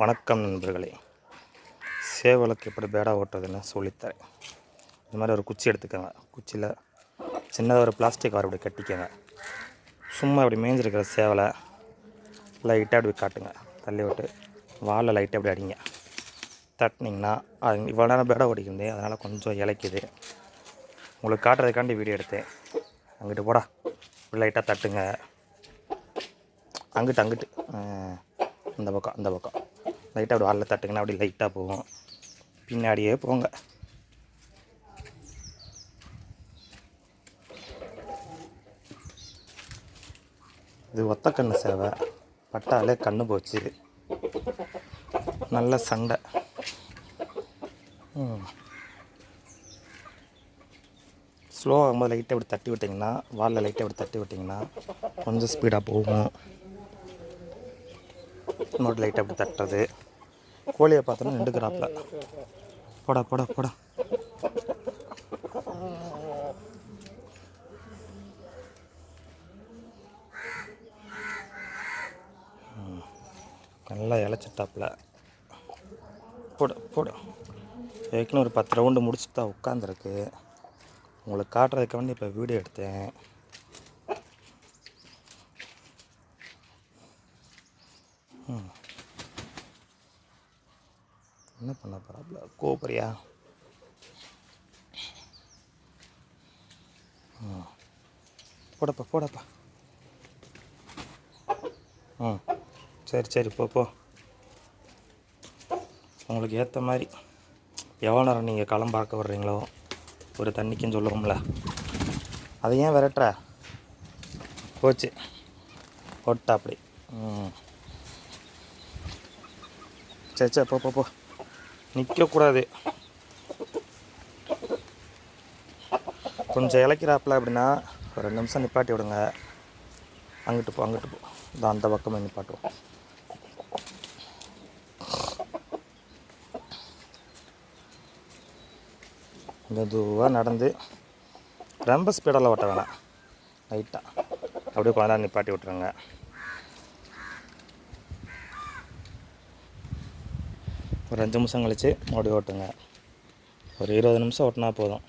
வணக்கம் நண்பர்களே. சேவலுக்கு எப்படி பேடா ஓட்டுறதுன்னு சொல்லித்தரேன். இந்த மாதிரி ஒரு குச்சி எடுத்துக்கோங்க. குச்சியில் சின்னதாக ஒரு பிளாஸ்டிக் கவர் அப்படி கட்டிக்கோங்க. சும்மா அப்படி மேய்ஞ்சிருக்கிற சேவலை லைட்டாக அப்படி காட்டுங்க. தள்ளி விட்டு வாலில் லைட்டாக அப்படி அடிங்க. தட்டினீங்கன்னா அது இவ்வளோ நேரம் பேடா ஓடிக்குது, அதனால் கொஞ்சம் இலைக்குது. உங்களுக்கு காட்டுறதுக்காண்டி வீடியோ எடுத்தேன். அங்கிட்டு போடா இப்படி லைட்டாக தட்டுங்க. அங்கிட்டு அந்த பக்கம் லைட்டாக அப்படி வாலில் தட்டுங்கன்னா அப்படி லைட்டாக போகும். பின்னாடியே போங்க. இது ஒத்த கண்ணு சேவை. பட்டாலே கண்ணு போச்சு. நல்ல சண்டை. ஸ்லோவாக ஆகும்போது லைட்டாக அப்படி தட்டி விட்டிங்கன்னா, வாலில் லைட்டாக அப்படி தட்டி விட்டிங்கன்னா கொஞ்சம் ஸ்பீடாக போகும். இன்னொரு லைட்டாக அப்படி தட்டுறது. கோழியை பார்த்தோன்னா நின்றுக்கிறாப்புல. போடா போடா போடா. நல்லா இழைச்சிட்டாப்புல. போட போட. ஏற்கனவே ஒரு 10 ரவுண்டு முடிச்சுட்டு தான் உட்காந்துருக்கு. உங்களுக்கு காட்டுறதுக்கு வேண்டி இப்போ வீடியோ எடுத்தேன். என்ன பண்ண போகிறாப்புல? கோபுரியா? போடப்பா. சரி போ. உங்களுக்கு ஏற்ற மாதிரி எவ்வளோ நேரம் நீங்கள் களம் பார்க்க வர்றீங்களோ ஒரு தண்ணிக்குன்னு சொல்லுவோம்ல, அதை ஏன் விரட்டுற? போச்சு போட்டா அப்படி. சரி போ. நிற்கக்கூடாது. கொஞ்சம் இழைக்கிறாப்புல அப்படின்னா ஒரு 2 நிமிஷம் நிப்பாட்டி விடுங்க. அங்கிட்டு போ. இந்த அந்த பக்கமாக நிப்பாட்டுவோம். மெதுவாக நடந்து ரொம்ப ஸ்பீடெல்லாம் ஓட்ட வேணாம். லைட்டாக அப்படியே கொஞ்ச நேரம் நிப்பாட்டி விட்ருங்க. ஒரு 5 நிமிஷம் கழித்து மறுபடியும் ஓட்டுங்க. ஒரு 20 நிமிஷம் ஓட்டினா போதும்.